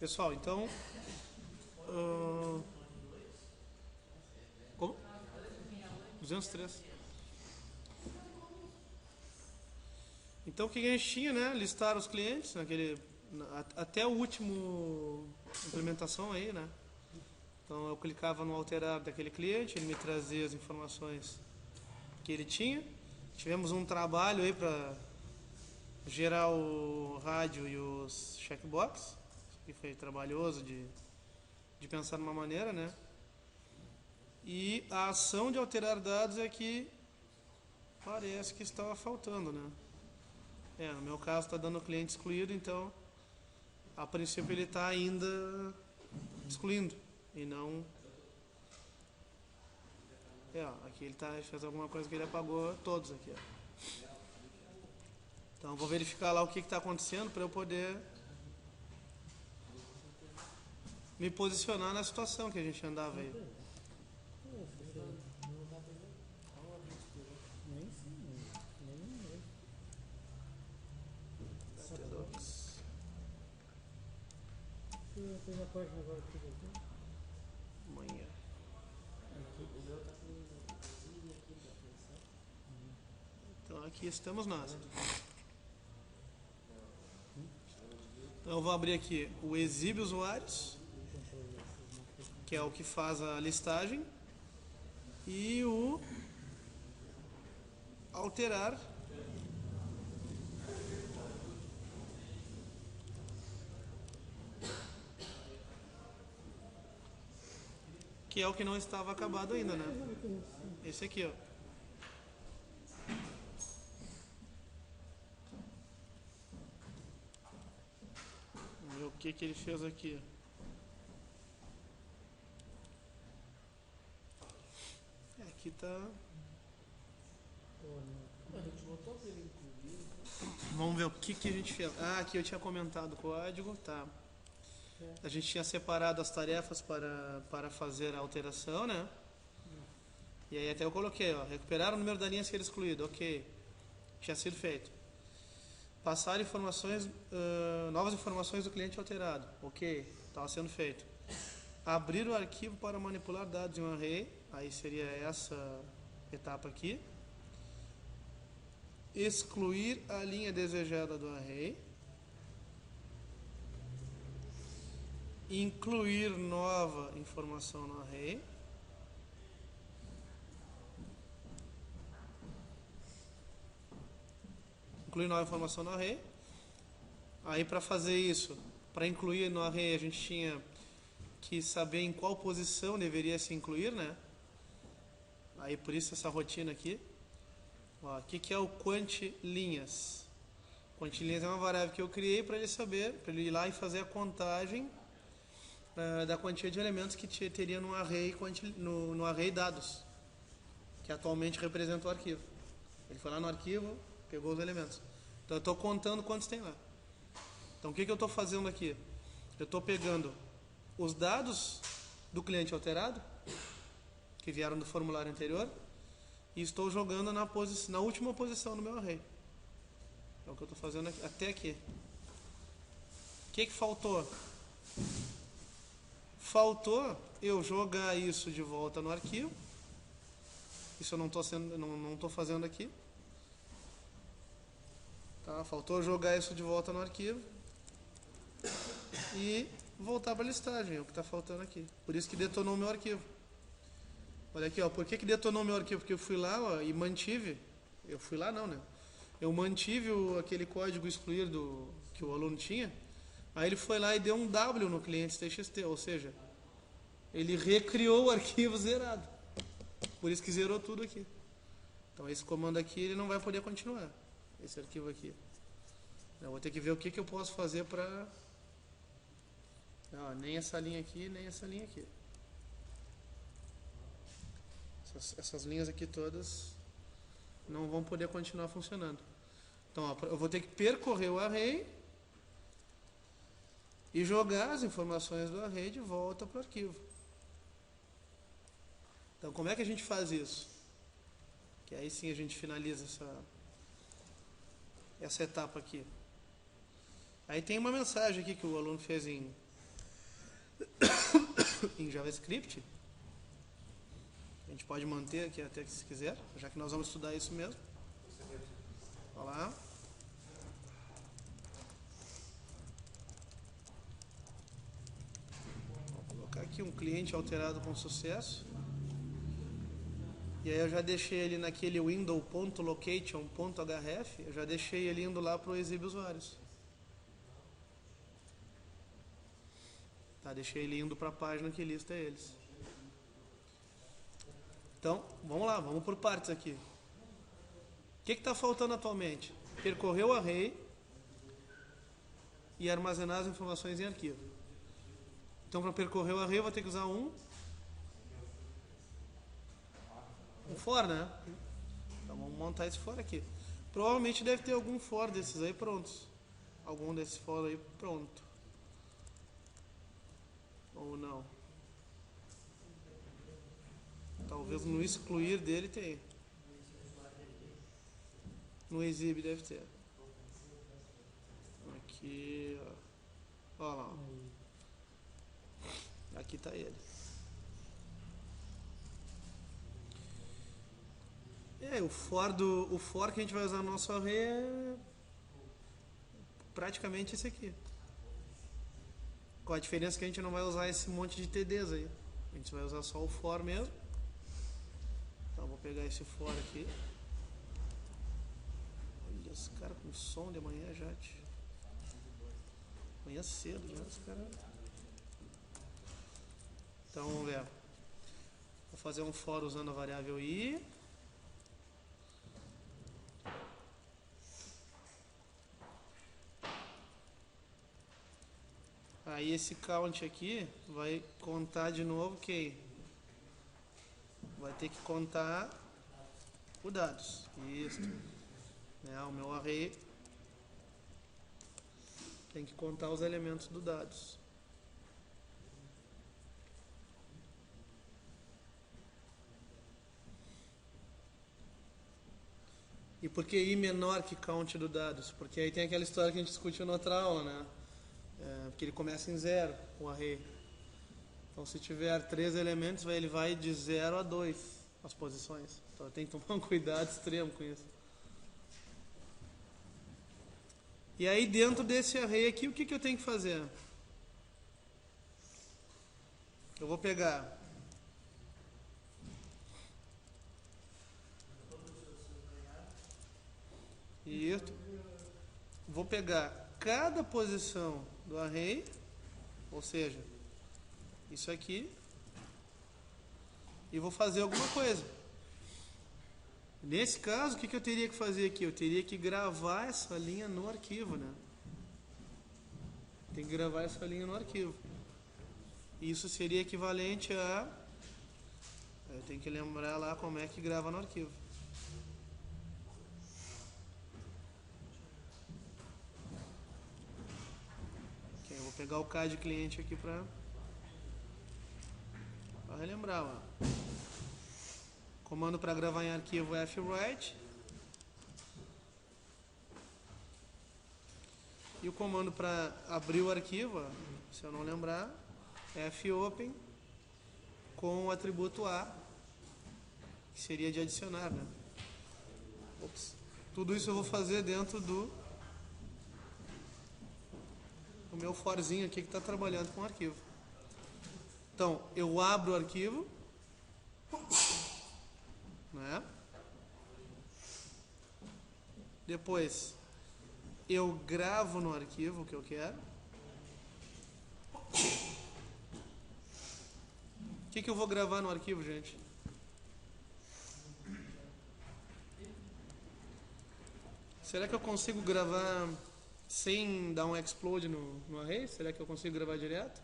Pessoal, então... Como? 203. Então o que a gente tinha, né? Listar os clientes, até o último implementação aí, né? Então eu clicava no alterar daquele cliente, ele me trazia as informações que ele tinha. Tivemos um trabalho aí para gerar o rádio e os checkbox, que foi trabalhoso de pensar de uma maneira, né? E a ação de alterar dados é que parece que estava faltando, né? No meu caso está dando cliente excluído, então a princípio ele está ainda excluindo e não... aqui ele fez alguma coisa que ele apagou todos aqui. Então eu vou verificar lá o que está acontecendo para eu poder me posicionar na situação que a gente andava aí. Fez a página agora aqui. Amanhã. Então aqui estamos nós. Então eu vou abrir aqui o exibe usuários, que é o que faz a listagem, e o alterar, que é o que não estava acabado ainda, né? Esse aqui, ó. Vamos ver o que ele fez aqui. Aqui tá... A gente botou pra ele incluir. Vamos ver o que a gente fez. Aqui eu tinha comentado o código, tá. A gente tinha separado as tarefas para fazer a alteração, né? E aí até eu coloquei, ó, recuperar o número da linha a ser excluído, ok. Tinha sido feito. Passar informações, novas informações do cliente alterado, ok. Estava sendo feito. Abrir o arquivo para manipular dados em um array, aí seria essa etapa aqui. Excluir a linha desejada do array. Incluir nova informação no array. Incluir nova informação no array. Aí para fazer isso, para incluir no array, a gente tinha que saber em qual posição deveria se incluir, né? Aí por isso essa rotina aqui. Ó, o que é o quant linhas? Quant linhas é uma variável que eu criei para ele saber, para ele ir lá e fazer a contagem da quantia de elementos que teria no array, no array dados, que atualmente representa o arquivo. Ele foi lá no arquivo, pegou os elementos. Então eu estou contando quantos tem lá. Então o que eu estou fazendo aqui? Eu estou pegando os dados do cliente alterado, que vieram do formulário anterior, e estou jogando na última posição no meu array. É o que eu estou fazendo aqui, até aqui. O que faltou? Faltou eu jogar isso de volta no arquivo. Isso eu não estou fazendo aqui. Tá? Faltou jogar isso de volta no arquivo e voltar para a listagem, é o que está faltando aqui. Por isso que detonou o meu arquivo. Olha aqui, ó, por que detonou o meu arquivo? Porque eu fui lá, ó, e mantive. Eu fui lá não, né? Eu mantive aquele código excluir que o aluno tinha. Aí ele foi lá e deu um W no cliente TXT, ou seja, ele recriou o arquivo zerado. Por isso que zerou tudo aqui. Então esse comando aqui ele não vai poder continuar. Esse arquivo aqui. Eu vou ter que ver o que eu posso fazer para... nem essa linha aqui, nem essa linha aqui. Essas linhas aqui todas não vão poder continuar funcionando. Então ó, eu vou ter que percorrer o array e jogar as informações do array de volta para o arquivo. Então como é que a gente faz isso? Que aí sim a gente finaliza essa etapa aqui. Aí tem uma mensagem aqui que o aluno fez em em JavaScript. A gente pode manter aqui até que se quiser, já que nós vamos estudar isso mesmo. Olha lá. Vou colocar aqui um cliente alterado com sucesso. E aí eu já deixei ele naquele window.location.href, eu já deixei ele indo lá para o exibe usuários. Tá, deixei ele indo para a página que lista eles. Então, vamos lá, vamos por partes aqui. O que está faltando atualmente? Percorrer o array e armazenar as informações em arquivo. Então, para percorrer o array, eu vou ter que usar um for, né? Então, vamos montar esse for aqui. Provavelmente deve ter algum for desses aí prontos. Algum desses for aí pronto. Ou não. Talvez no excluir dele tenha. No exhib deve ter. Aqui, ó. Olha lá. Aqui está ele. O for que a gente vai usar no nosso array é praticamente esse aqui. Com a diferença que a gente não vai usar esse monte de TDs aí. A gente vai usar só o for mesmo. Então vou pegar esse for aqui. Olha esse cara com som de manhã já. Manhã cedo já, esse cara. Então vamos ver. Vou fazer um for usando a variável i. Aí esse count aqui vai contar de novo quem? Vai ter que contar o dados. Isso. O meu array tem que contar os elementos do dados. E por que i menor que count do dados? Porque aí tem aquela história que a gente discutiu na outra aula, né? Porque ele começa em 0, o array. Então, se tiver 3 elementos, ele vai de 0 a 2 as posições. Então, tem que tomar um cuidado extremo com isso. E aí, dentro desse array aqui, o que eu tenho que fazer? Eu vou pegar... Isso. Vou pegar cada posição do array, ou seja, isso aqui, e vou fazer alguma coisa. Nesse caso, o que eu teria que fazer aqui? Eu teria que gravar essa linha no arquivo, né? Tem que gravar essa linha no arquivo. Isso seria equivalente a... Eu tenho que lembrar lá como é que grava no arquivo. Vou pegar o CAD cliente aqui para relembrar. Ó. Comando para gravar em arquivo é fwrite. E o comando para abrir o arquivo, ó, se eu não lembrar, é fopen com o atributo a, que seria de adicionar, né? Ops. Tudo isso eu vou fazer dentro do meu forzinho aqui que está trabalhando com o arquivo. Então, eu abro o arquivo, né? Depois, eu gravo no arquivo o que eu quero. O que eu vou gravar no arquivo, gente? Será que eu consigo gravar sem dar um explode no array? Será que eu consigo gravar direto?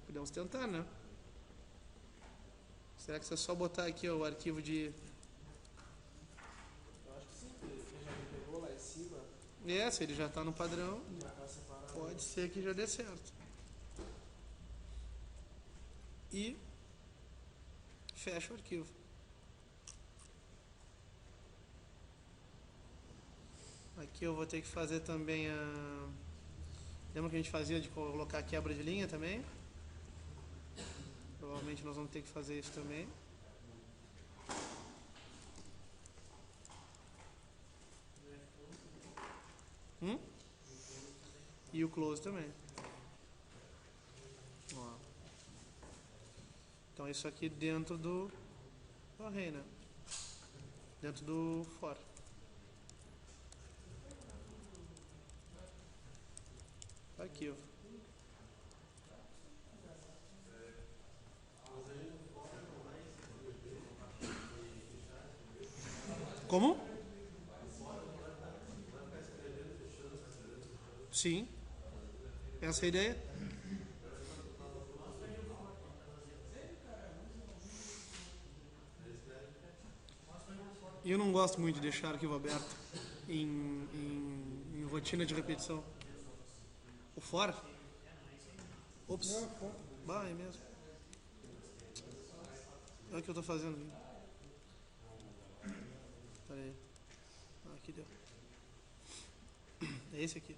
Podemos tentar, né? Será que se eu só botar aqui o arquivo de... Eu acho que sim, porque ele já me pegou lá em cima. Se ele já está no padrão, Já tá separado. pode ser que já dê certo. E fecha o arquivo. Aqui eu vou ter que fazer também Lembra que a gente fazia de colocar quebra de linha também? Provavelmente nós vamos ter que fazer isso também. E o close também. Ó. Então isso aqui dentro do array, né? Dentro do for. Arquivo. Como? Sim. Essa é a ideia. Eu não gosto muito de deixar arquivo aberto em rotina de repetição. O for? Ops. É mesmo. É o que eu tô fazendo aqui. Pera aí. Aqui deu. É esse aqui.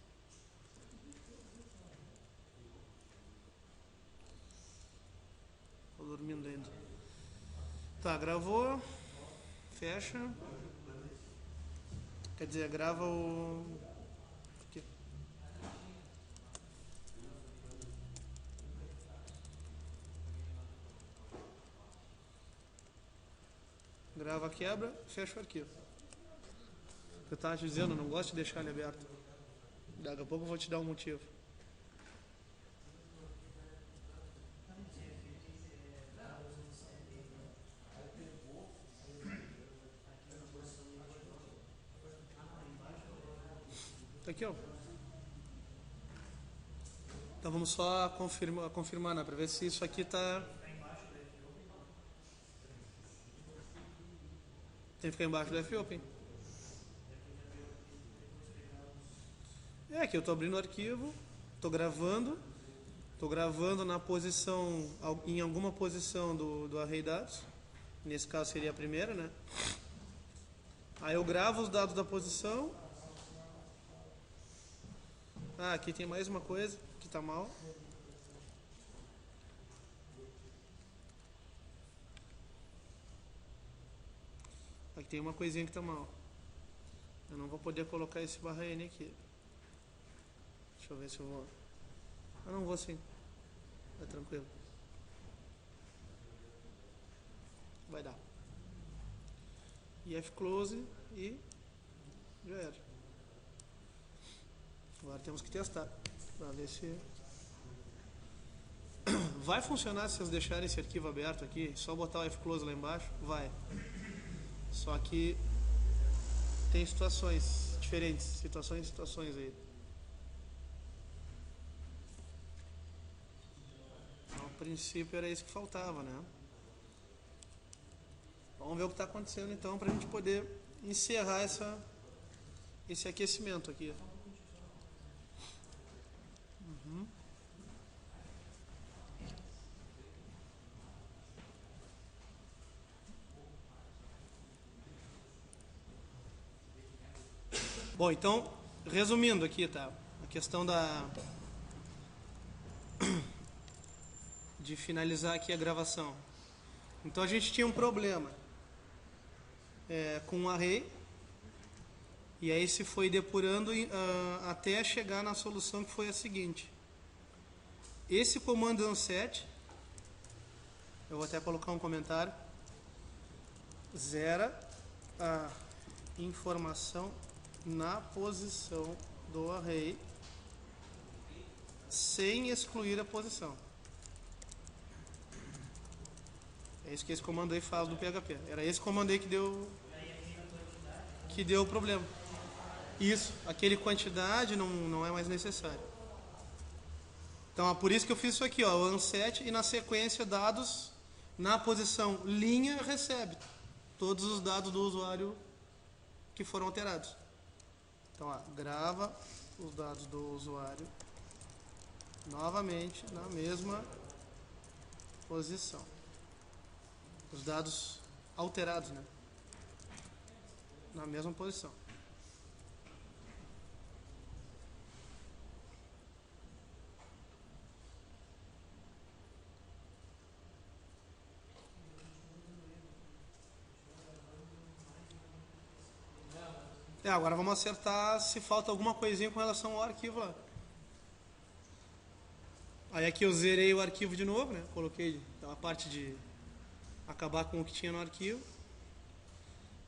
Tô dormindo ainda. Tá, gravou. Fecha. Quer dizer, grava o... Aqui. Grava a quebra, fecha o arquivo. Eu tava te dizendo, eu não gosto de deixar ele aberto. Daqui a pouco eu vou te dar um motivo. Tá aqui, ó. Então vamos só confirmar, né? Pra ver se isso aqui tá... Tem que ficar embaixo do FOpen. É, aqui eu tô abrindo o arquivo, tô gravando na posição, em alguma posição do array dados. Nesse caso seria a primeira, né? Aí eu gravo os dados da posição. Ah, aqui tem mais uma coisa que tá mal. Aqui tem uma coisinha que tá mal. Eu não vou poder colocar esse barra N aqui. Deixa eu ver se eu vou... Ah, não vou sim. Tá tranquilo. Vai dar. IF close e já era. Agora temos que testar para ver se vai funcionar se vocês deixarem esse arquivo aberto aqui. Só botar o IF close lá embaixo, vai. Só que tem situações diferentes, situações aí. Então, a princípio era isso que faltava, né? Vamos ver o que está acontecendo então para a gente poder encerrar esse aquecimento aqui. Bom, então, resumindo aqui, tá? A questão de finalizar aqui a gravação. Então a gente tinha um problema com um array, e aí se foi depurando até chegar na solução que foi a seguinte. Esse comando unset, eu vou até colocar um comentário, zera a informação na posição do array sem excluir a posição. É isso que esse comando aí fala do PHP. Era esse comando aí que deu o problema. Isso, aquele quantidade não é mais necessário. Então é por isso que eu fiz isso aqui, ó, o unset, e na sequência dados na posição linha recebe todos os dados do usuário que foram alterados. Então, ó, grava os dados do usuário novamente na mesma posição. Os dados alterados, né? Na mesma posição. Agora vamos acertar se falta alguma coisinha com relação ao arquivo lá. Aí aqui eu zerei o arquivo de novo, né? Coloquei a parte de acabar com o que tinha no arquivo.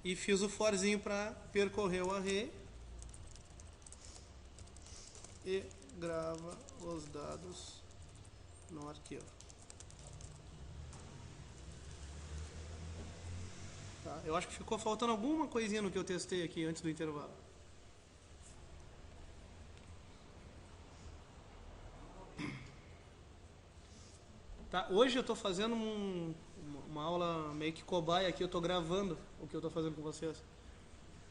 E fiz o forzinho para percorrer o array. E grava os dados no arquivo. Tá, eu acho que ficou faltando alguma coisinha no que eu testei aqui antes do intervalo. Tá, hoje eu estou fazendo uma aula meio que cobaia aqui, eu estou gravando o que eu estou fazendo com vocês.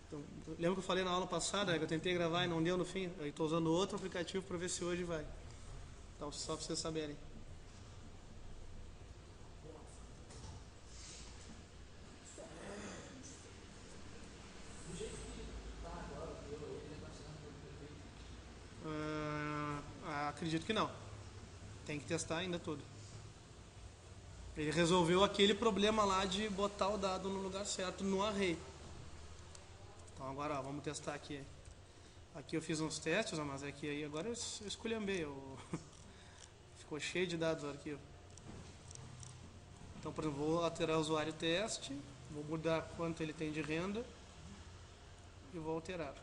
Então, lembra que eu falei na aula passada, que eu tentei gravar e não deu no fim? Eu estou usando outro aplicativo para ver se hoje vai. Então, só para vocês saberem. Acredito que não. Tem que testar ainda tudo. Ele resolveu aquele problema lá de botar o dado no lugar certo no array. Então agora ó, vamos testar aqui. Aqui eu fiz uns testes, mas aqui aí agora eu esculhambei. Ficou cheio de dados o arquivo. Então, por exemplo, vou alterar o usuário teste, vou mudar quanto ele tem de renda e vou alterar.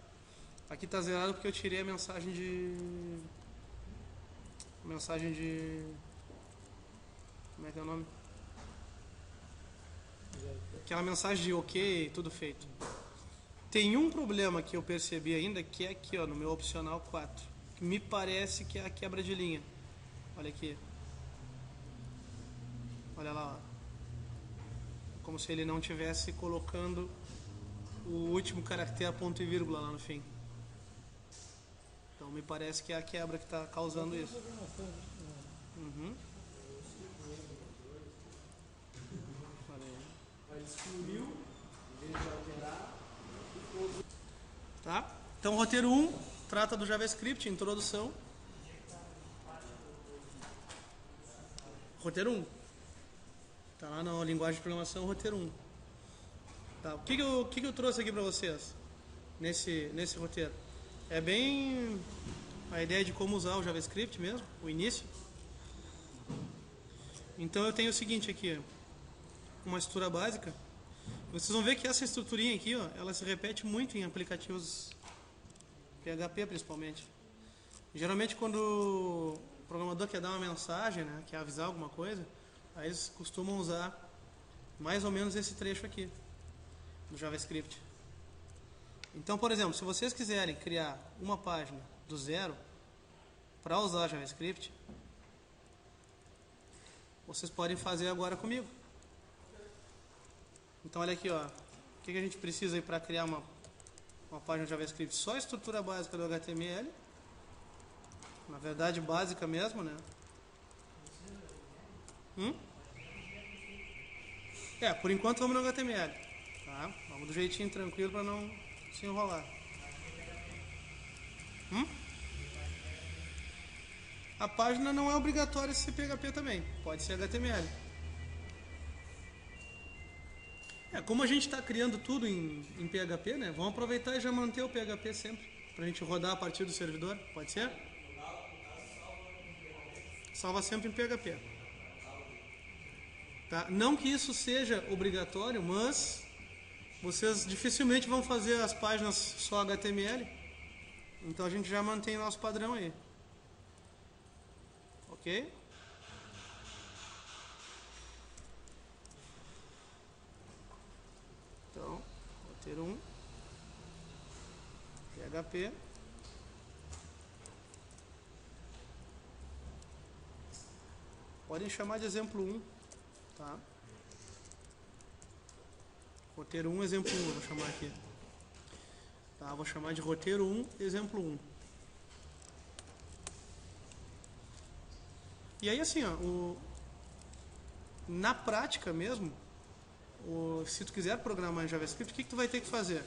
Aqui está zerado porque eu tirei a mensagem de... Como é que é o nome? Aquela mensagem de ok, tudo feito. Tem um problema que eu percebi ainda, que é aqui ó, no meu opcional 4. Que me parece que é a quebra de linha. Olha aqui. Olha lá, ó. Como se ele não estivesse colocando o último caractere ponto e vírgula lá no fim. Então me parece que é a quebra que está causando isso. Uhum. Ele excluiu, em vez de alterar. Tá? Então, roteiro 1 trata do JavaScript, introdução. Roteiro 1. Tá lá na linguagem de programação, roteiro 1. Tá? O que eu trouxe aqui para vocês nesse roteiro? É bem a ideia de como usar o JavaScript mesmo, o início. Então eu tenho o seguinte aqui, uma estrutura básica. Vocês vão ver que essa estruturinha aqui, ó, ela se repete muito em aplicativos PHP principalmente. Geralmente quando o programador quer dar uma mensagem, né, quer avisar alguma coisa, aí eles costumam usar mais ou menos esse trecho aqui do JavaScript. Então, por exemplo, se vocês quiserem criar uma página do zero para usar JavaScript, vocês podem fazer agora comigo. Então, olha aqui, ó, o que a gente precisa para criar uma página de JavaScript? Só a estrutura básica do HTML, na verdade básica mesmo, né? Por enquanto vamos no HTML, tá? Vamos do jeitinho tranquilo para não se enrolar. A página não é obrigatória ser PHP também, pode ser HTML. Como a gente está criando tudo em PHP, né? Vamos aproveitar e já manter o PHP sempre, para a gente rodar a partir do servidor, pode ser? Salva sempre em PHP. Tá? Não que isso seja obrigatório, mas vocês dificilmente vão fazer as páginas só HTML, então a gente já mantém nosso padrão aí. Ok? Então, roteiro 1, PHP. Podem chamar de exemplo 1, tá? Roteiro 1, exemplo 1, eu vou chamar aqui. Tá, vou chamar de roteiro 1, exemplo 1. E aí assim, ó, na prática mesmo, se tu quiser programar em JavaScript, o que tu vai ter que fazer?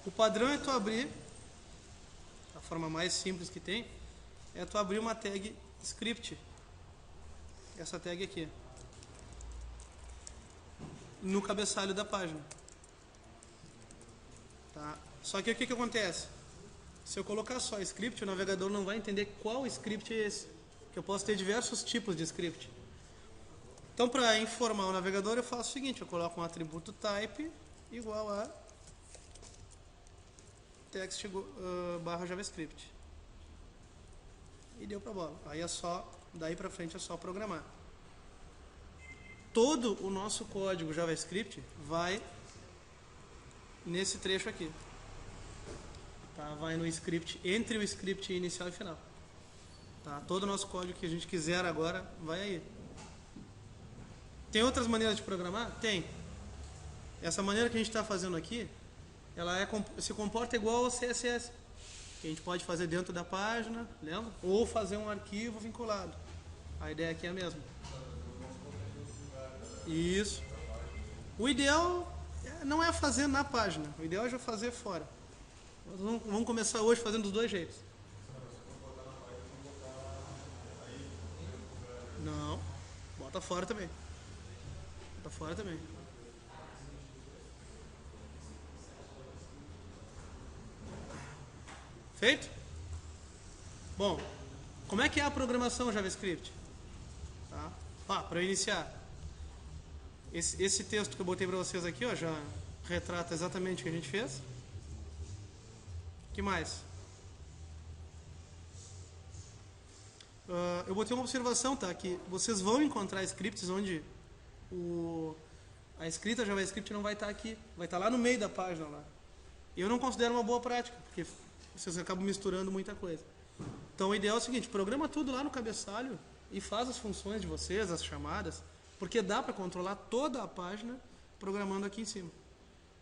O padrão é tu abrir, a forma mais simples que tem, é tu abrir uma tag script. Essa tag aqui. No cabeçalho da página. Tá? Só que o que acontece? Se eu colocar só script, o navegador não vai entender qual script é esse. Que eu posso ter diversos tipos de script. Então, para informar o navegador, eu faço o seguinte, eu coloco um atributo type igual a text barra JavaScript. E deu pra bola. Aí é só, daí pra frente é só programar. Todo o nosso código JavaScript vai nesse trecho aqui. Tá? Vai no script, entre o script inicial e final. Tá? Todo o nosso código que a gente quiser agora vai aí. Tem outras maneiras de programar? Tem. Essa maneira que a gente está fazendo aqui, ela se comporta igual ao CSS. Que a gente pode fazer dentro da página, lembra? Ou fazer um arquivo vinculado. A ideia aqui é a mesma. Isso. O ideal não é fazer na página. O ideal é já fazer fora. Nós vamos começar hoje fazendo dos dois jeitos. Não. Bota fora também. Bota fora também. Feito? Bom, como é que é a programação JavaScript? Tá? Para eu iniciar. Esse texto que eu botei para vocês aqui, ó, já retrata exatamente o que a gente fez. O que mais? Eu botei uma observação, tá? Que vocês vão encontrar scripts onde a escrita JavaScript não vai estar aqui. Vai estar lá no meio da página. Lá. E eu não considero uma boa prática, porque vocês acabam misturando muita coisa. Então o ideal é o seguinte, programa tudo lá no cabeçalho e faz as funções de vocês, as chamadas, porque dá para controlar toda a página programando aqui em cima.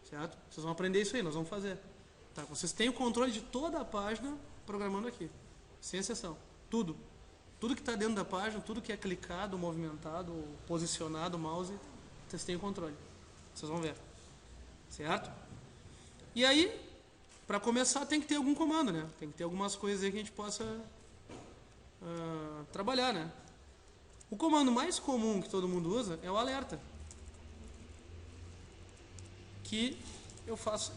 Certo? Vocês vão aprender isso aí, nós vamos fazer. Tá? Vocês têm o controle de toda a página programando aqui, sem exceção. Tudo. Tudo que está dentro da página, tudo que é clicado, movimentado, posicionado, o mouse, vocês têm o controle. Vocês vão ver. Certo? E aí, para começar, tem que ter algum comando, né? Tem que ter algumas coisas aí que a gente possa trabalhar, né? O comando mais comum que todo mundo usa é o alerta. Que eu faço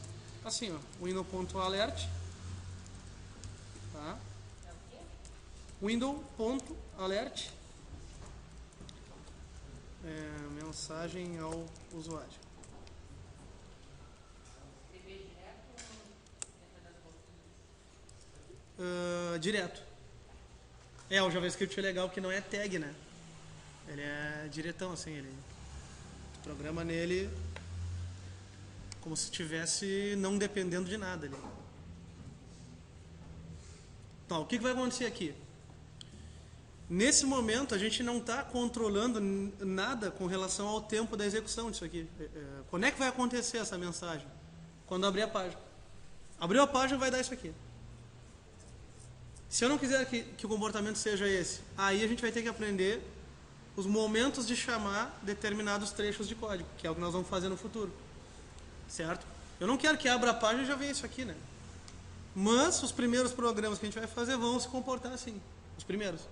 assim, ó. Window.alert. Tá? Window.alert. Mensagem ao usuário. Direto. O JavaScript é legal que não é tag, né? Ele é diretão, assim, ele programa nele como se estivesse não dependendo de nada ali. Então, o que vai acontecer aqui? Nesse momento, a gente não está controlando nada com relação ao tempo da execução disso aqui. Quando é que vai acontecer essa mensagem? Quando abrir a página. Abriu a página, vai dar isso aqui. Se eu não quiser que o comportamento seja esse, aí a gente vai ter que aprender os momentos de chamar determinados trechos de código, que é o que nós vamos fazer no futuro. Certo? Eu não quero que abra a página e já venha isso aqui, né? Mas os primeiros programas que a gente vai fazer vão se comportar assim. Os primeiros.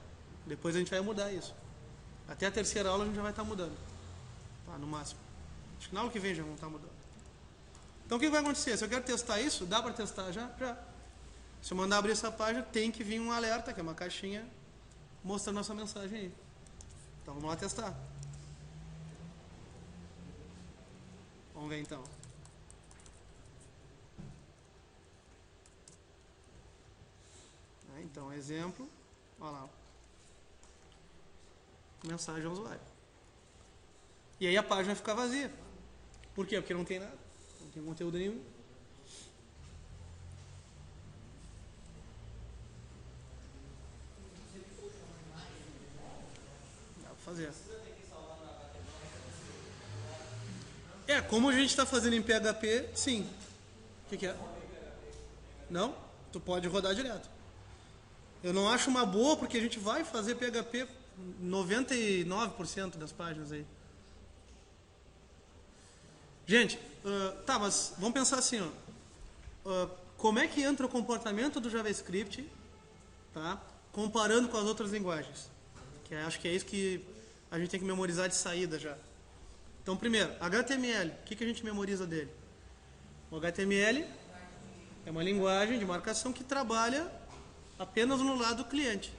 Depois a gente vai mudar isso. Até a terceira aula a gente já vai estar mudando. Tá, no máximo. Acho que na aula que vem já vão estar mudando. Então o que vai acontecer? Se eu quero testar isso, dá para testar já? Já. Se eu mandar abrir essa página, tem que vir um alerta, que é uma caixinha mostrando nossa mensagem aí. Então vamos lá testar. Vamos ver então. Então, exemplo. Olha lá. Mensagem ao usuário. E aí a página vai ficar vazia. Por quê? Porque não tem nada. Não tem conteúdo nenhum. Dá pra fazer. Como a gente está fazendo em PHP, sim. O que é? Não? Tu pode rodar direto. Eu não acho uma boa, porque a gente vai fazer PHP 99% das páginas aí. Gente, mas vamos pensar assim, ó. Como é que entra o comportamento do JavaScript, tá? Comparando com as outras linguagens? Que acho que é isso que a gente tem que memorizar de saída já. Então, primeiro, HTML. O que a gente memoriza dele? O HTML É uma linguagem de marcação que trabalha apenas no lado do cliente.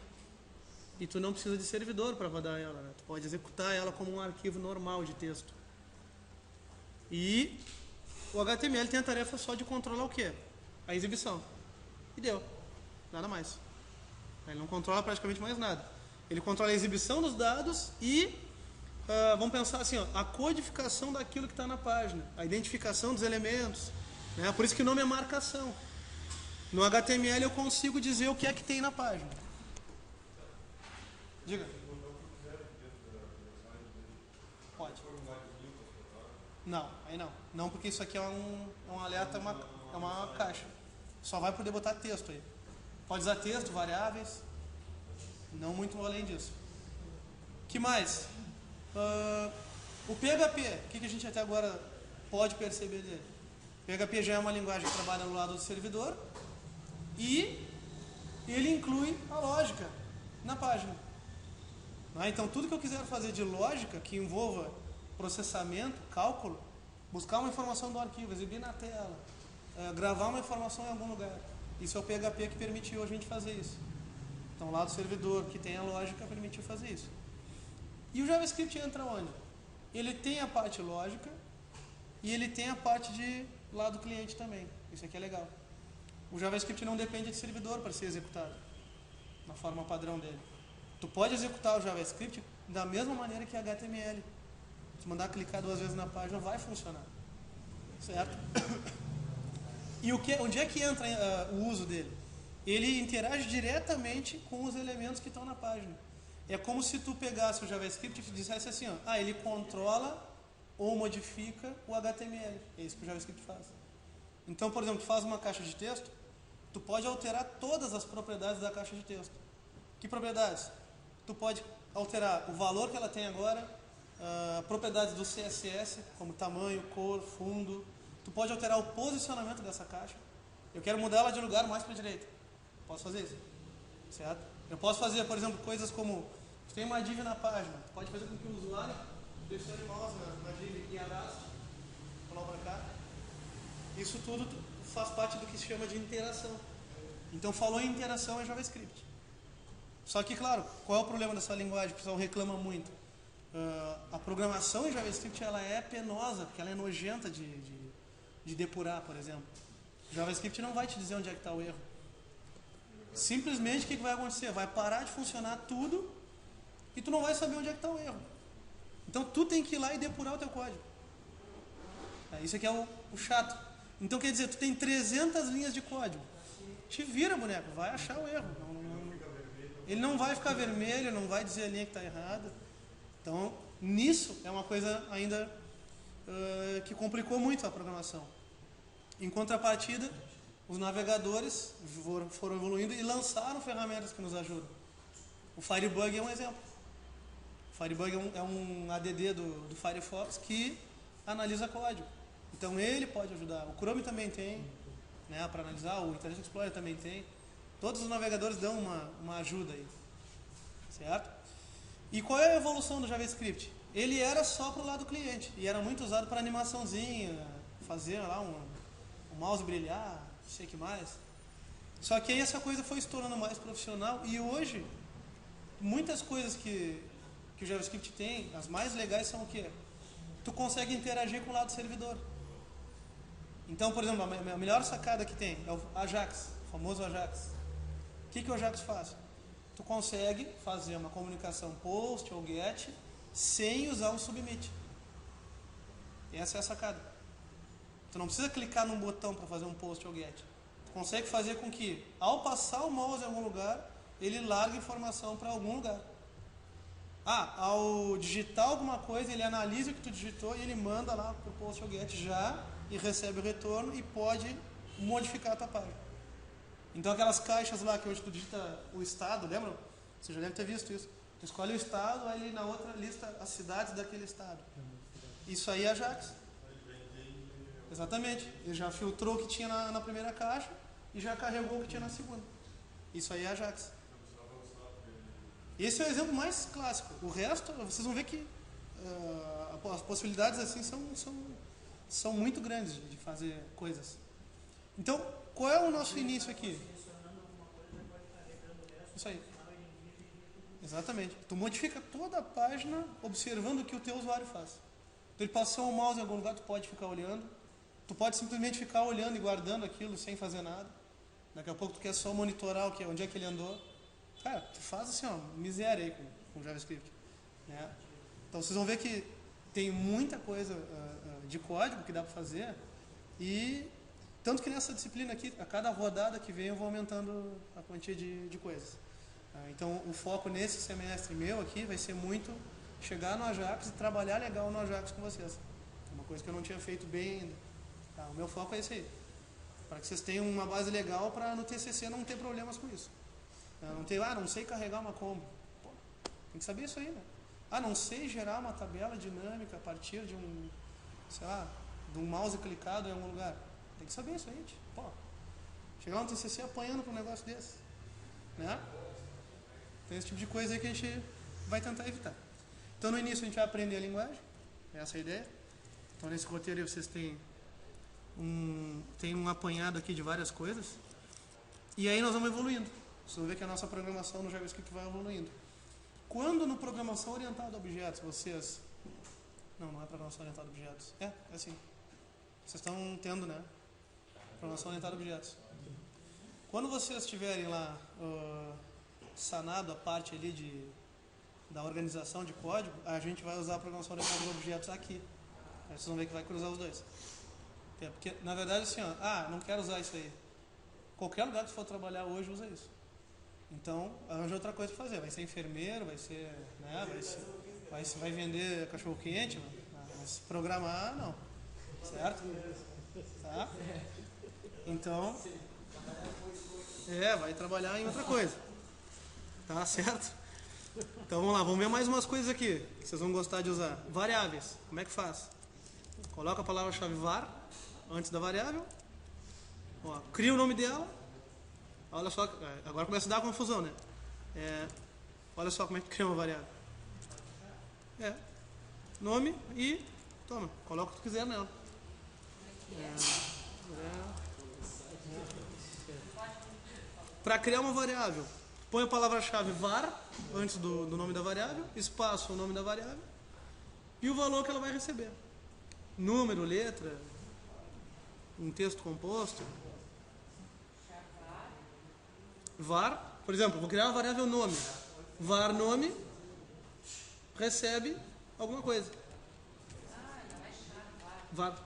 E tu não precisa de servidor para rodar ela, né? Tu pode executar ela como um arquivo normal de texto. E o HTML tem a tarefa só de controlar o quê? A exibição. E deu. Nada mais. Ele não controla praticamente mais nada. Ele controla a exibição dos dados e, vamos pensar assim, ó, a codificação daquilo que está na página. A identificação dos elementos. Né? Por isso que o nome é marcação. No HTML eu consigo dizer o que é que tem na página. Diga. Pode. Não, aí não. Não, porque isso aqui é um alerta, é uma caixa. Só vai poder botar texto aí. Pode usar texto, variáveis. Não muito além disso. Que mais? O PHP. O que a gente até agora pode perceber dele? O PHP já é uma linguagem que trabalha no lado do servidor. E ele inclui a lógica na página. Então, tudo que eu quiser fazer de lógica, que envolva processamento, cálculo, buscar uma informação do arquivo, exibir na tela, gravar uma informação em algum lugar. Isso é o PHP que permitiu a gente fazer isso. Então, lá do servidor que tem a lógica permitiu fazer isso. E o JavaScript entra onde? Ele tem a parte lógica e ele tem a parte de lado do cliente também. Isso aqui é legal. O JavaScript não depende de servidor para ser executado, na forma padrão dele. Tu pode executar o JavaScript da mesma maneira que HTML. Se mandar clicar 2 vezes na página, vai funcionar. Certo? E onde é que entra o uso dele? Ele interage diretamente com os elementos que estão na página. É como se tu pegasse o JavaScript e dissesse assim, ó, ele controla ou modifica o HTML. É isso que o JavaScript faz. Então, por exemplo, tu faz uma caixa de texto, tu pode alterar todas as propriedades da caixa de texto. Que propriedades? Tu pode alterar o valor que ela tem agora, propriedades do CSS, como tamanho, cor, fundo. Tu pode alterar o posicionamento dessa caixa. Eu quero mudar ela de lugar mais para a direita. Posso fazer isso? Certo? Eu posso fazer, por exemplo, coisas como... Tu tem uma div na página. Tu pode fazer com que o usuário pressione o mouse na div e arraste para lá para cá. Isso tudo faz parte do que se chama de interação. Então, falou em interação é JavaScript. Só que, claro, qual é o problema dessa linguagem? O pessoal reclama muito. A programação em JavaScript ela é penosa, porque ela é nojenta de depurar, por exemplo. O JavaScript não vai te dizer onde é que está o erro. Simplesmente o que vai acontecer? Vai parar de funcionar tudo e tu não vai saber onde é que está o erro. Então, tu tem que ir lá e depurar o teu código. Isso aqui é o chato. Então, quer dizer, tu tem 300 linhas de código. Te vira, boneco, vai achar o erro. Ele não vai ficar vermelho, não vai dizer a linha que está errada. Então, nisso é uma coisa ainda que complicou muito a programação. Em contrapartida, os navegadores foram evoluindo e lançaram ferramentas que nos ajudam. O Firebug é um exemplo. O Firebug é um ADD do Firefox que analisa código. Então, ele pode ajudar. O Chrome também tem, né, para analisar. O Internet Explorer também tem. Todos os navegadores dão uma ajuda aí. Certo? E qual é a evolução do JavaScript? Ele era só para o lado do cliente. E era muito usado para animaçãozinha, fazer lá um mouse brilhar, não sei o que mais. Só que aí essa coisa foi se tornando mais profissional. E hoje, muitas coisas que o JavaScript tem, as mais legais são o quê? Tu consegue interagir com o lado do servidor. Então, por exemplo, a melhor sacada que tem é o Ajax, o famoso Ajax. O que o Ajax faz? Tu consegue fazer uma comunicação post ou get sem usar um submit. Essa é a sacada. Tu não precisa clicar num botão para fazer um post ou get. Tu consegue fazer com que, ao passar o mouse em algum lugar, ele largue informação para algum lugar. Ao digitar alguma coisa, ele analisa o que tu digitou e ele manda lá para o post ou get já e recebe o retorno e pode modificar a tua página. Então aquelas caixas lá que hoje tu digita o estado, lembra? Você já deve ter visto isso. Tu escolhe o estado, aí na outra lista as cidades daquele estado. Isso aí é Ajax. Exatamente. Ele já filtrou o que tinha na primeira caixa e já carregou o que tinha na segunda. Isso aí é Ajax. Esse é o exemplo mais clássico. O resto, vocês vão ver que as possibilidades assim são muito grandes de fazer coisas. Então, qual é o nosso início aqui? Isso aí. Exatamente. Tu modifica toda a página observando o que o teu usuário faz. Então, ele passou o mouse em algum lugar, tu pode ficar olhando. Tu pode simplesmente ficar olhando e guardando aquilo sem fazer nada. Daqui a pouco tu quer só monitorar onde é que ele andou. Cara, tu faz assim, ó, miséria aí com JavaScript. Né? Então vocês vão ver que tem muita coisa de código que dá para fazer. E tanto que nessa disciplina aqui, a cada rodada que vem eu vou aumentando a quantia de coisas. Então o foco nesse semestre meu aqui vai ser muito chegar no Ajax e trabalhar legal no Ajax com vocês. Uma coisa que eu não tinha feito bem ainda. Tá, o meu foco é esse aí. Para que vocês tenham uma base legal para no TCC não ter problemas com isso. Não ter, não sei carregar uma combo. Pô, tem que saber isso aí, né? Não sei gerar uma tabela dinâmica a partir de de um mouse clicado em algum lugar. Tem que saber isso aí, gente. Pô, chegar no TCC apanhando para um negócio desse. Né? Tem esse tipo de coisa aí que a gente vai tentar evitar. Então, no início, a gente vai aprender a linguagem. Essa é a ideia. Então, nesse roteiro aí, vocês têm um apanhado aqui de várias coisas. E aí, nós vamos evoluindo. Vocês vão ver que a nossa programação no JavaScript vai evoluindo. Quando no programação orientada a objetos, vocês... Não é programação orientada a objetos. É assim. Vocês estão tendo, né? Programação orientada a objetos. Quando vocês tiverem lá sanado a parte ali da organização de código, a gente vai usar a programação orientada a objetos aqui. Aí vocês vão ver que vai cruzar os dois. Porque, na verdade, assim, não quero usar isso aí. Qualquer lugar que você for trabalhar hoje, usa isso. Então, arranja outra coisa para fazer. Vai ser enfermeiro, vai ser, né, vai vender cachorro-quente, mas programar, não. Certo? Tá? Então, vai trabalhar em outra coisa. Tá certo? Então, vamos lá. Vamos ver mais umas coisas aqui que vocês vão gostar de usar. Variáveis. Como é que faz? Coloca a palavra-chave var antes da variável. Cria o nome dela. Olha só, agora começa a dar confusão, né? Olha só como é que cria uma variável. Nome e toma, coloca o que tu quiser nela. Para criar uma variável, põe a palavra-chave var antes do nome da variável, espaço o nome da variável e o valor que ela vai receber. Número, letra, um texto composto. Var, por exemplo, vou criar uma variável nome. Var nome recebe alguma coisa. Var.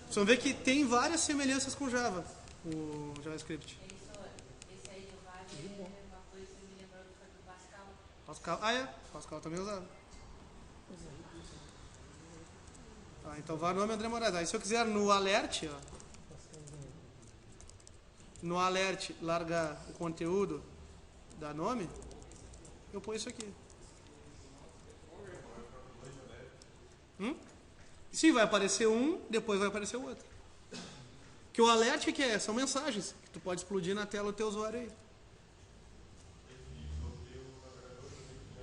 Vocês vão ver que tem várias semelhanças com Java, o JavaScript. Esse aí do var é uma coisa que me lembrou do Pascal. Pascal, Pascal também usava. Então var nome André Moraes. Aí se eu quiser no alert, no alert largar o conteúdo da nome, eu ponho isso aqui. Sim, vai aparecer um, depois vai aparecer o outro. Que o alert que são mensagens que tu pode explodir na tela do teu usuário aí.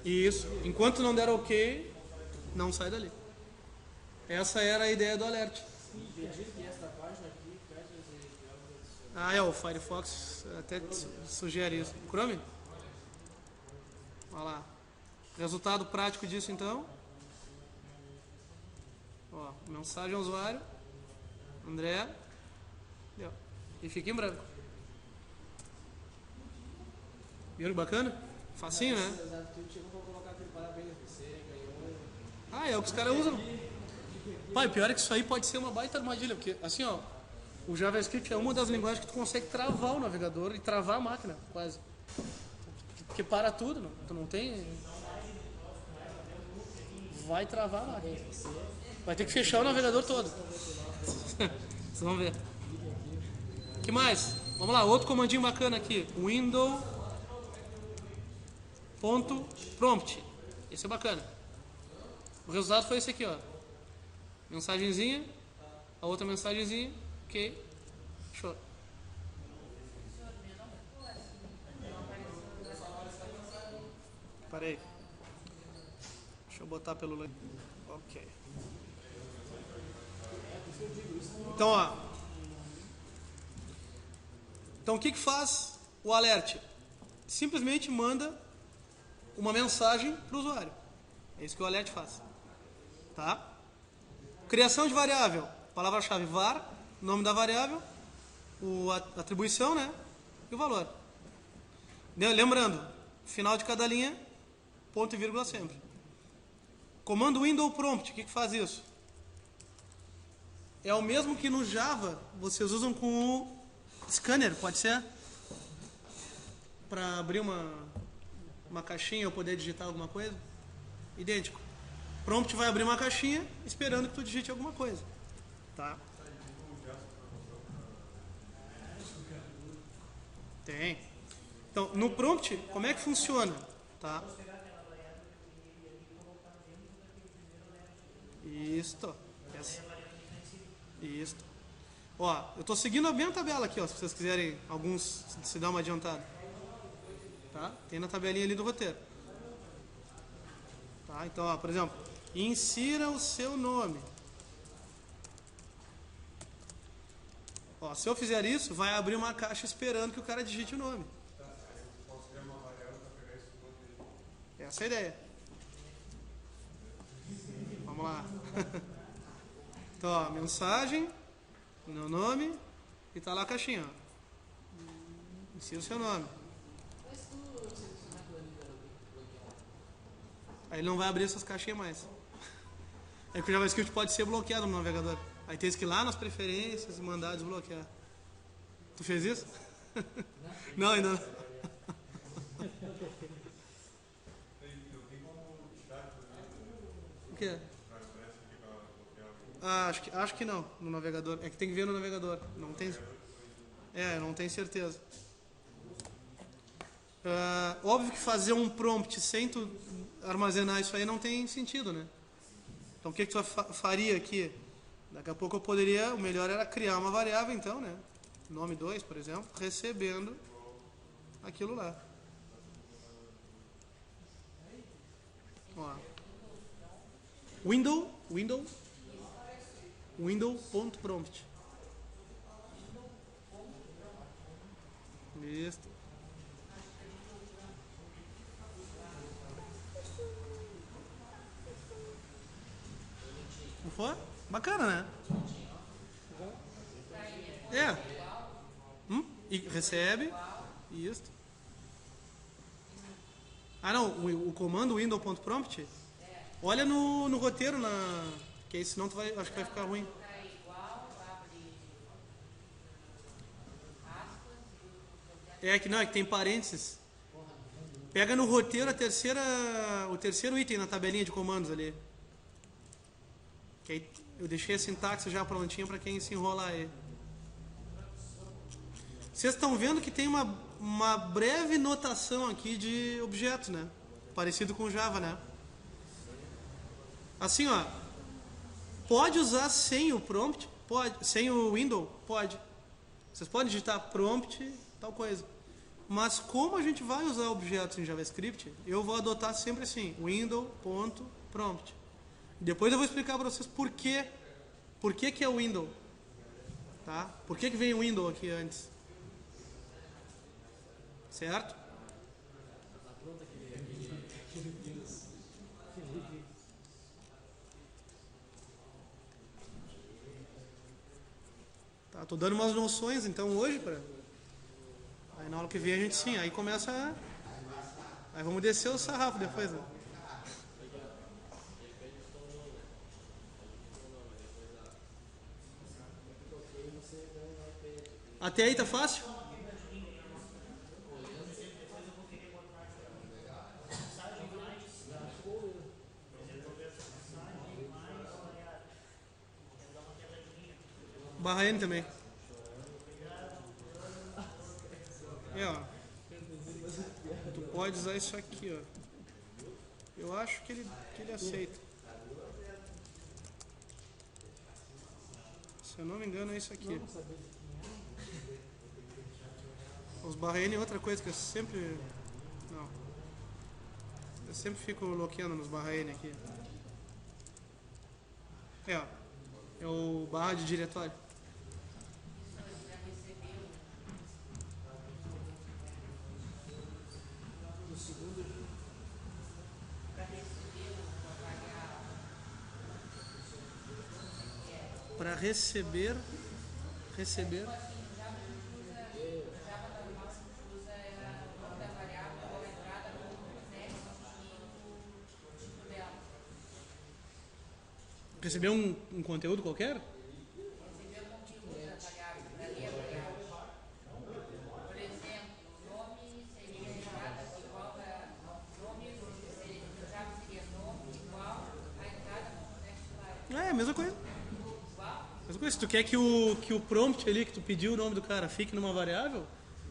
Isso. Enquanto não der ok, não sai dali. Essa era a ideia do alert. O Firefox até sugere isso. Chrome? Olha lá. Resultado prático disso então. Mensagem ao usuário. André. Deu. E fica em branco. Viram que bacana? Facinho, né? É o que os caras usam. Pai, pior é que isso aí pode ser uma baita armadilha, porque assim, o JavaScript é uma das linguagens que tu consegue travar o navegador e travar a máquina, quase. Porque para tudo, não. Tu não tem... Vai travar a máquina. Vai ter que fechar o navegador todo. Vocês vão ver. O que mais? Vamos lá, outro comandinho bacana aqui. Window.prompt. Esse é bacana. O resultado foi esse aqui, mensagenzinha, a outra mensagenzinha, ok, show. Parei. Deixa eu botar pelo link. Ok. Então, ó. Então, o que faz o alert? Simplesmente manda uma mensagem para o usuário. É isso que o alert faz. Tá? Criação de variável. Palavra-chave var, nome da variável, a atribuição, né? E o valor. Lembrando, final de cada linha, ponto e vírgula sempre. Comando window prompt, o que faz isso? É o mesmo que no Java vocês usam com o scanner, pode ser? Para abrir uma caixinha ou poder digitar alguma coisa. Idêntico. Prompt vai abrir uma caixinha esperando que tu digite alguma coisa. Tá? Tem. Então, no prompt, como é que funciona? Tá? Isto. Isto. Ó, eu estou seguindo bem a tabela aqui, ó, se vocês quiserem alguns se dar uma adiantada. Tá? Tem na tabelinha ali do roteiro. Tá? Então, ó, por exemplo, insira o seu nome. Ó, se eu fizer isso, vai abrir uma caixa esperando que o cara digite o nome. Essa é a ideia. Vamos lá. Então, ó, mensagem, meu nome, e tá lá a caixinha. Ó. Insira o seu nome. Aí ele não vai abrir essas caixinhas mais. É que o JavaScript pode ser bloqueado no navegador. Aí tem que ir lá nas preferências e mandar desbloquear. Tu fez isso? Não, ainda não. O quê? Ah, acho que não, no navegador. É que tem que ver no navegador. Não tem certeza. Óbvio que fazer um prompt sem tu armazenar isso aí não tem sentido, né? Então o que tu faria aqui? Daqui a pouco eu poderia, o melhor era criar uma variável então, né? Nome 2, por exemplo, recebendo aquilo lá. Ó. Window.prompt. Isso. Não foi? Bacana, né? E recebe. Isso. Ah, não. O comando window.prompt. Olha no roteiro, que aí senão acho que vai ficar ruim. É que não, é que tem parênteses. Pega no roteiro o terceiro item na tabelinha de comandos ali. Que aí eu deixei a sintaxe já prontinha para quem se enrolar aí. Vocês estão vendo que tem uma breve notação aqui de objetos, né? Parecido com Java, né? Assim, ó. Pode usar sem o prompt? Pode. Sem o window? Pode. Vocês podem digitar prompt, tal coisa. Mas como a gente vai usar objetos em JavaScript, eu vou adotar sempre assim, window.prompt. Depois eu vou explicar para vocês por que é o window. Tá? Por que vem o window aqui antes. Certo? Tá, tô dando umas noções então hoje aí na aula que vem a gente sim, aí começa aí vamos descer o sarrafo depois, né? Até aí tá fácil? Barra N também. Ó. Tu pode usar isso aqui, ó. Eu acho que ele aceita. Se eu não me engano é isso aqui. Os barra N é outra coisa que eu sempre... Não. Eu sempre fico bloqueando nos barra N aqui. Ó. É o barra de diretório. Para receber. Receber. Receber um conteúdo qualquer? É a mesma coisa. Mesma coisa. Se tu quer que o prompt ali que tu pediu o nome do cara fique numa variável,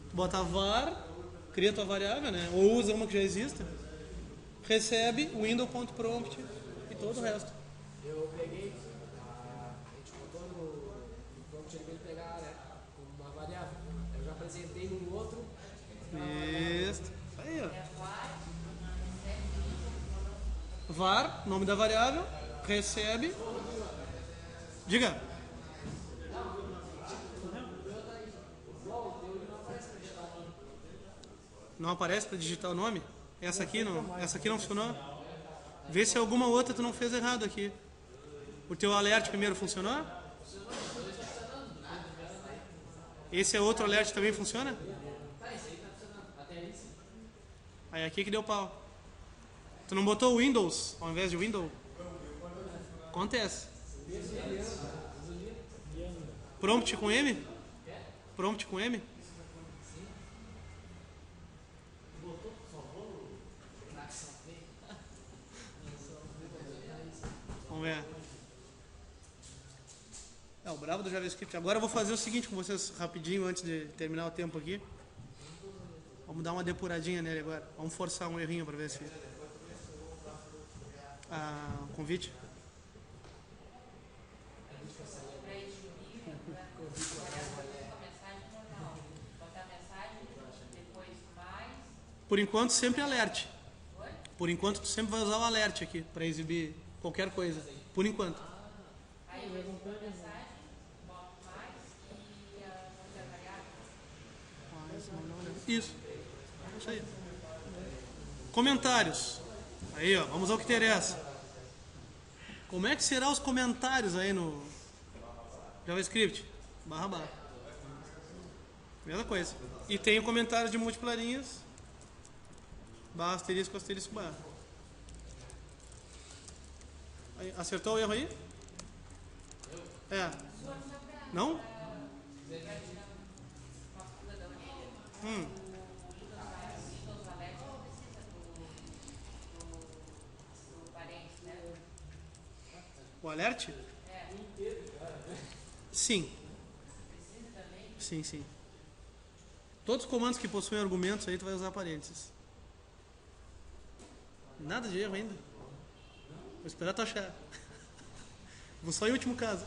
tu bota var, cria tua variável, né? Ou usa uma que já existe, recebe window.prompt e todo o resto. Eu peguei, a gente botou no prompt para ele pegar, né, uma variável. Eu já apresentei no outro. Isso. Aí, ó. Var, nome da variável, recebe. Diga. Não aparece para digitar o nome? Essa aqui não funcionou? Vê se alguma outra tu não fez errado aqui. O teu alert primeiro funcionou? Esse é outro alert também funciona? Aí aqui que deu pau. Tu não botou Windows ao invés de Window? Acontece. Prompt com M? Prompt com M? Vamos ver. É o brabo do JavaScript. Agora eu vou fazer o seguinte com vocês rapidinho antes de terminar o tempo aqui. Vamos dar uma depuradinha nele agora. Vamos forçar um errinho para ver se... convite. Por enquanto sempre alerte. Por enquanto tu sempre vai usar o alert aqui para exibir qualquer coisa. Por enquanto. Aí eu vejo uma mensagem, boto mais e a variável. Isso. Isso aí. Comentários. Aí, ó, vamos ao que interessa. Como é que será os comentários aí no JavaScript? //. Mesma coisa. E tem o comentário de múltiplas linhas. /, asterisco, asterisco, /. Aí, acertou o erro aí? É. Não? O alert? Sim. Sim, sim. Todos os comandos que possuem argumentos aí tu vai usar parênteses. Nada de erro ainda. Vou esperar tu achar. Vou só em último caso.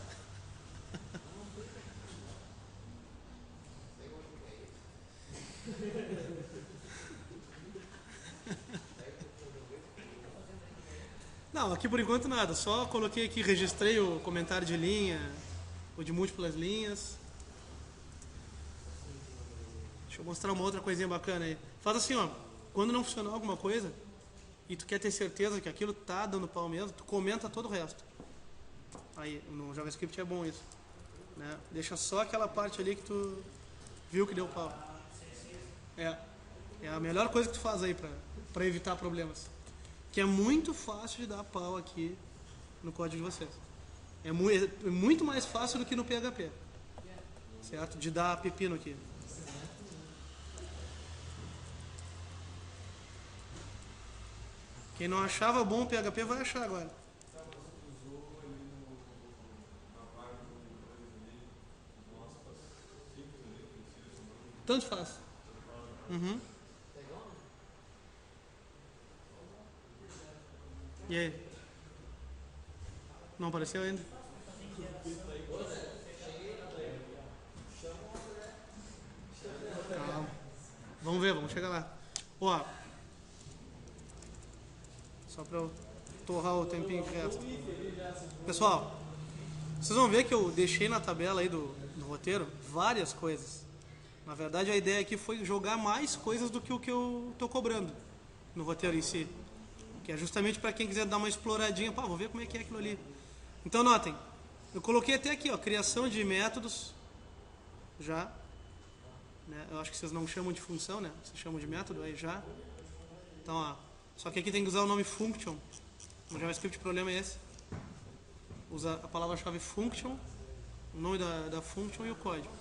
Não, aqui por enquanto nada. Só coloquei aqui, registrei o comentário de linha, o de múltiplas linhas. Deixa eu mostrar uma outra coisinha bacana aí. Faz assim, ó. Quando não funcionar alguma coisa e tu quer ter certeza que aquilo tá dando pau mesmo, tu comenta todo o resto. Aí, no JavaScript é bom isso. Né? Deixa só aquela parte ali que tu viu que deu pau. É a melhor coisa que tu faz aí pra evitar problemas. Que é muito fácil de dar pau aqui no código de vocês. É muito mais fácil do que no PHP. Certo? De dar pepino aqui. Quem não achava bom o PHP vai achar agora. Tanto faz. Uhum. E aí? Não apareceu ainda? Calma. Vamos ver, vamos chegar lá. Ó. Só pra eu torrar o tempinho reto. Pessoal, vocês vão ver que eu deixei na tabela aí no roteiro várias coisas. Na verdade, a ideia aqui foi jogar mais coisas do que o que eu tô cobrando no roteiro em si. Que é justamente para quem quiser dar uma exploradinha. Pá, vou ver como é que é aquilo ali. Então, notem. Eu coloquei até aqui, ó, criação de métodos, já. Né? Eu acho que vocês não chamam de função, né? Vocês chamam de método, aí já. Então, ó, só que aqui tem que usar o nome function. No JavaScript o problema é esse. Usa a palavra-chave function, o nome da function e o código.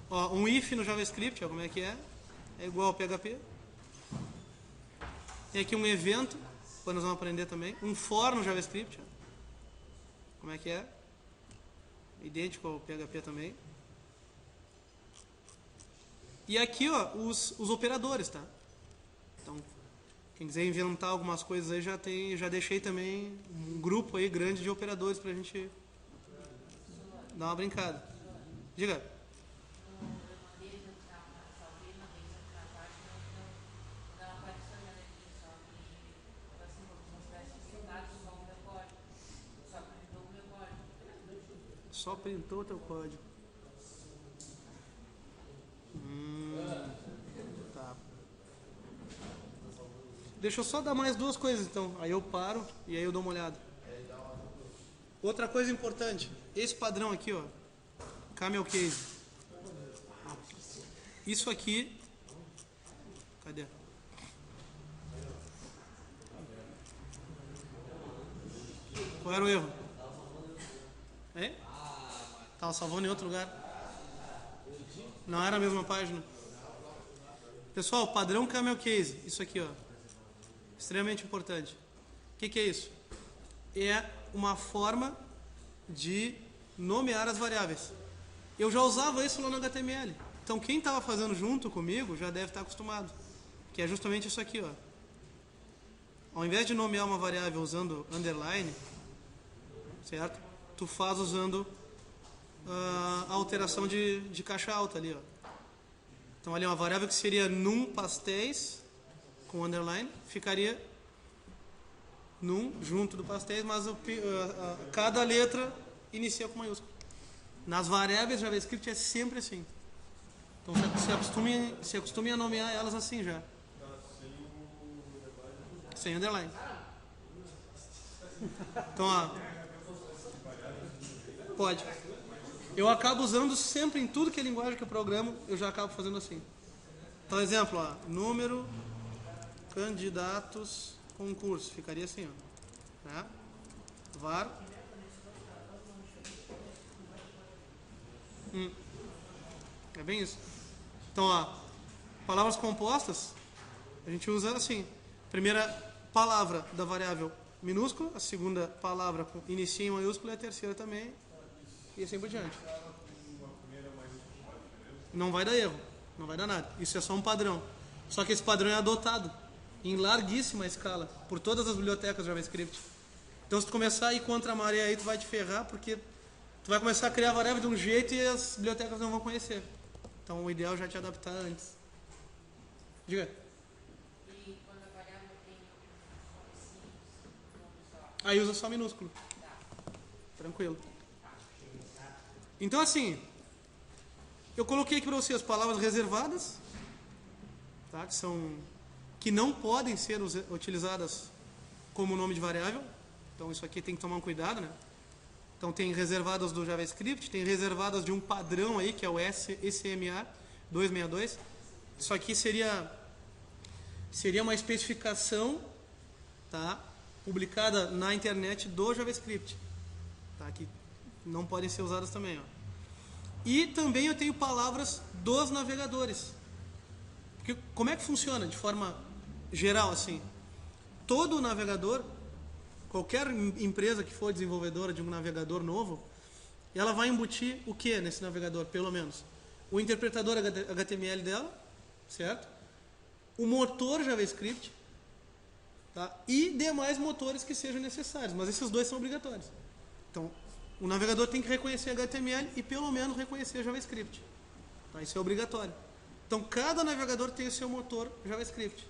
Ó, um if no JavaScript, ó, como é que é? É igual ao PHP. Tem aqui um evento, depois nós vamos aprender também. Um for no JavaScript, ó. Como é que é? Idêntico ao PHP também. E aqui, ó, os operadores, tá? Então, quem quiser inventar algumas coisas aí, já deixei também um grupo aí grande de operadores pra gente dar uma brincada. Diga. Só printou o teu código. Tá. Deixa eu só dar mais duas coisas então. Aí eu paro e aí eu dou uma olhada. Outra coisa importante. Esse padrão aqui, ó. Camel Case. Isso aqui. Cadê? Qual era o erro? Hein? Tava salvando em outro lugar. Não era a mesma página. Pessoal, padrão Camel Case. Isso aqui, ó. Extremamente importante. O que é isso? É uma forma de nomear as variáveis. Eu já usava isso lá no HTML. Então quem estava fazendo junto comigo já deve estar acostumado. Que é justamente isso aqui, ó. Ao invés de nomear uma variável usando underline, certo? Tu faz usando a alteração de caixa alta ali, ó. Então ali uma variável que seria num pastéis com underline, ficaria num junto do pastéis, mas cada letra inicia com maiúsculo. Nas variáveis JavaScript é sempre assim. Então se acostume a nomear elas assim já. Sem underline. Então, ó. Pode. Eu acabo usando sempre em tudo que é linguagem que eu programo, eu já acabo fazendo assim. Então, exemplo, ó, número, candidatos, concurso. Ficaria assim, ó. Né? Var. É bem isso. Então, ó, palavras compostas, a gente usa assim. Primeira palavra da variável minúscula, a segunda palavra inicia em maiúscula e a terceira também. E assim por diante. Não vai dar erro, não vai dar nada. Isso é só um padrão. Só que esse padrão é adotado em larguíssima escala por todas as bibliotecas JavaScript. Então se tu começar a ir contra a maré aí, tu vai te ferrar, porque tu vai começar a criar a variável de um jeito e as bibliotecas não vão conhecer. Então o ideal é já te adaptar antes. Diga. E quando a variável tem nome simples, Aí usa só minúsculo. Tranquilo. Então assim, eu coloquei aqui para vocês palavras reservadas, tá? Que não podem ser utilizadas como nome de variável. Então isso aqui tem que tomar um cuidado, né? Então tem reservadas do JavaScript, tem reservadas de um padrão aí que é o ECMA 262. Isso aqui seria uma especificação, tá? Publicada na internet do JavaScript, tá? Que não podem ser usadas também, ó. E também eu tenho palavras dos navegadores. Porque como é que funciona de forma geral assim? Todo navegador, qualquer empresa que for desenvolvedora de um navegador novo, ela vai embutir o que nesse navegador, pelo menos? O interpretador HTML dela, certo? O motor JavaScript, tá? E demais motores que sejam necessários, mas esses dois são obrigatórios. Então, o navegador tem que reconhecer HTML e pelo menos reconhecer JavaScript. Tá? Isso é obrigatório. Então, cada navegador tem o seu motor JavaScript.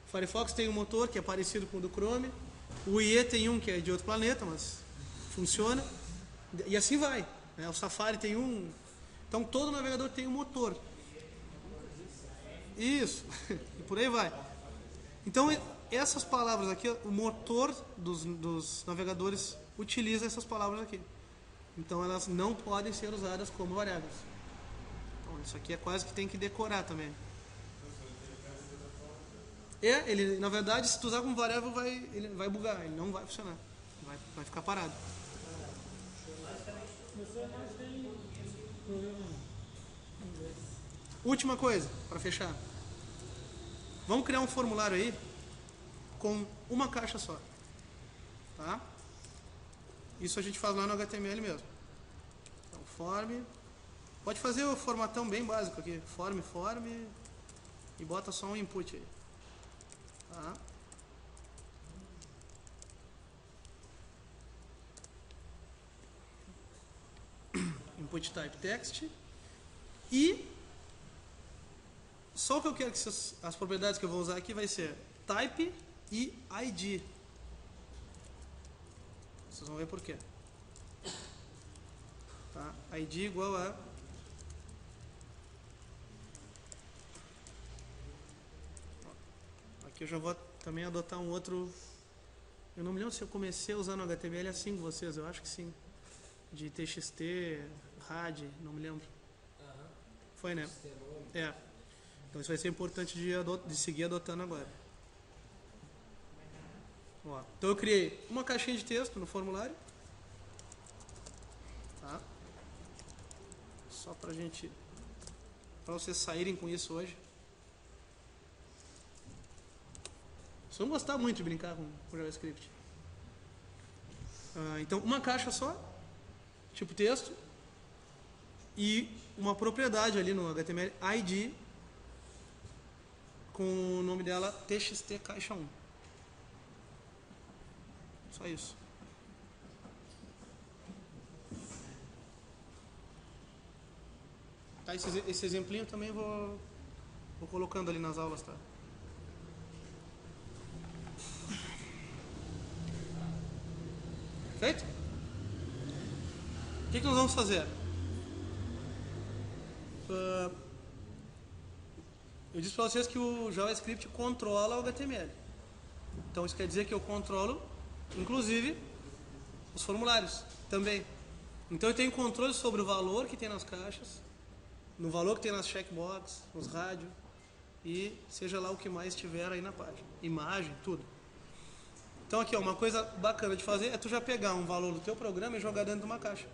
O Firefox tem um motor que é parecido com o do Chrome. O IE tem um que é de outro planeta, mas funciona. E assim vai, né? O Safari tem um. Então, todo navegador tem um motor. Isso. E por aí vai. Então, essas palavras aqui, o motor dos navegadores utiliza essas palavras aqui. Então elas não podem ser usadas como variáveis. Então isso aqui é quase que tem que decorar também. Ele, na verdade, se tu usar como variável, ele vai bugar, ele não vai funcionar. Vai ficar parado. Última coisa, para fechar. Vamos criar um formulário aí com uma caixa só. Tá? Isso a gente faz lá no HTML mesmo. Então, form. Pode fazer o formatão bem básico aqui. Form e bota só um input aí. Tá? Input type text. E só o que eu quero que as propriedades que eu vou usar aqui vai ser type e id. Vocês vão ver por quê. Tá? id igual a aqui eu já vou também adotar um outro. Eu não me lembro se eu comecei a usar no HTML assim com vocês, eu acho que sim. De txt, rad, não me lembro. Foi, né? É. Então isso vai ser importante de seguir adotando agora. Ó, então eu criei uma caixinha de texto no formulário. Tá? Só pra gente... Pra vocês saírem com isso hoje. Vocês vão gostar muito de brincar com JavaScript. Então uma caixa só, tipo texto, e uma propriedade ali no HTML, id, com o nome dela txt caixa 1. Só isso. Tá, esse exemplinho também vou colocando ali nas aulas, tá? Feito? O que nós vamos fazer? Eu disse para vocês que o JavaScript controla o HTML. Então isso quer dizer que eu controlo, inclusive, os formulários também. Então eu tenho controle sobre o valor que tem nas caixas, no valor que tem nas checkbox, nos rádios e seja lá o que mais tiver aí na página. Imagem, tudo. Então aqui, ó, uma coisa bacana de fazer é tu já pegar um valor do teu programa e jogar dentro de uma caixa.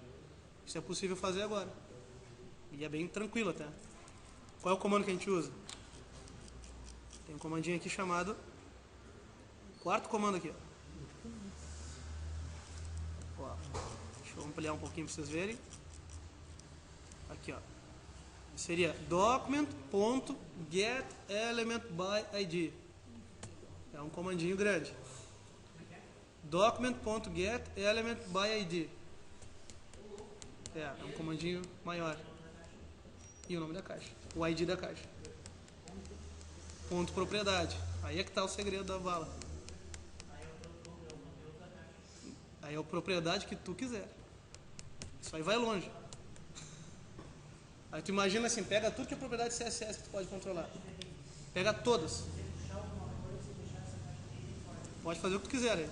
Isso é possível fazer agora. E é bem tranquilo até. Qual é o comando que a gente usa? Tem um comandinho aqui chamado... Quarto comando aqui, ó. Deixa eu ampliar um pouquinho para vocês verem. Aqui, ó. Seria document.getElementById. É um comandinho grande. Document.getElementById. É um comandinho maior. E o nome da caixa. O ID da caixa. Ponto propriedade. Aí é que está o segredo da vala. Aí é a propriedade que tu quiser. Isso aí vai longe. Aí tu imagina assim, pega tudo que é propriedade CSS que tu pode controlar. Pega todas. Pode fazer o que tu quiser aí.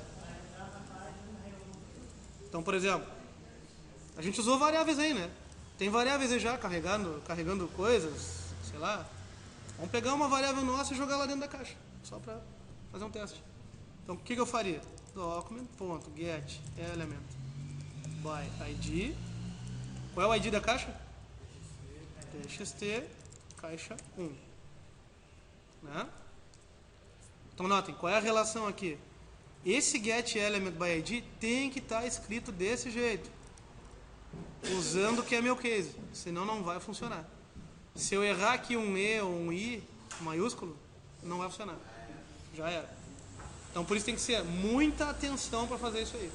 Então, por exemplo, a gente usou variáveis aí, né? Tem variáveis aí já carregando coisas, sei lá. Vamos pegar uma variável nossa e jogar lá dentro da caixa. Só para fazer um teste. Então, o que eu faria? Document.getElementById. Qual é o ID da caixa? txt caixa 1. Né? Então, notem, qual é a relação aqui? Esse getElementById tem que estar escrito desse jeito. Usando o que é meu case. Senão não vai funcionar. Se eu errar aqui um E ou um I maiúsculo, não vai funcionar. Já era. Então por isso tem que ser muita atenção para fazer isso aí.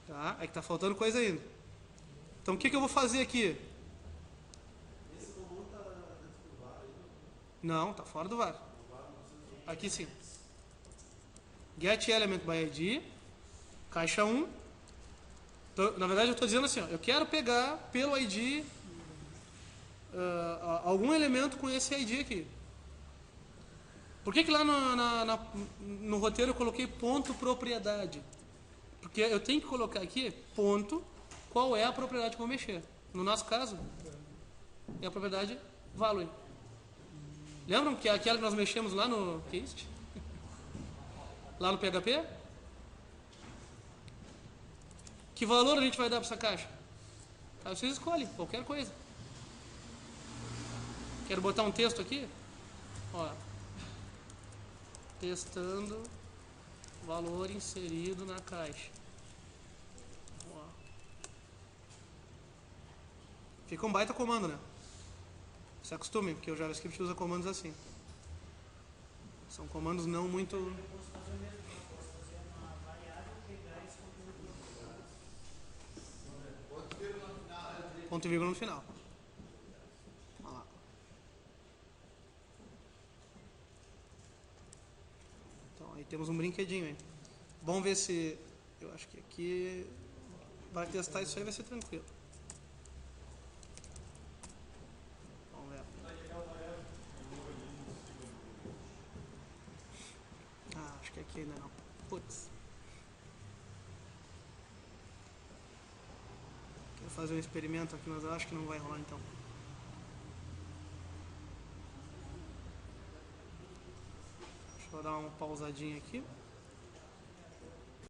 Tá? É que tá faltando coisa ainda. Então o que eu vou fazer aqui? Não, tá fora do var. Aqui sim. getElementById, caixa 1. Então, na verdade eu estou dizendo assim, ó, eu quero pegar pelo ID algum elemento com esse ID aqui. Por que lá no roteiro eu coloquei ponto propriedade? Porque eu tenho que colocar aqui, ponto, qual é a propriedade que eu vou mexer. No nosso caso, é a propriedade value. Lembram que é aquela que nós mexemos lá no cast? Lá no PHP? Que valor a gente vai dar para essa caixa? Aí vocês escolhem, qualquer coisa. Quero botar um texto aqui? Ó. Testando valor inserido na caixa. Ó. Fica um baita comando, né? Se acostume, porque o JavaScript usa comandos assim. São comandos não muito... Ponto e vírgula no final. Olha lá. Então aí temos um brinquedinho aí. Vamos ver se... Eu acho que aqui... Vai testar isso aí, vai ser tranquilo. Vamos ver. Ah, acho que aqui ainda não. Putz. Quero fazer um experimento aqui, mas eu acho que não vai rolar então. Deixa eu dar uma pausadinha aqui.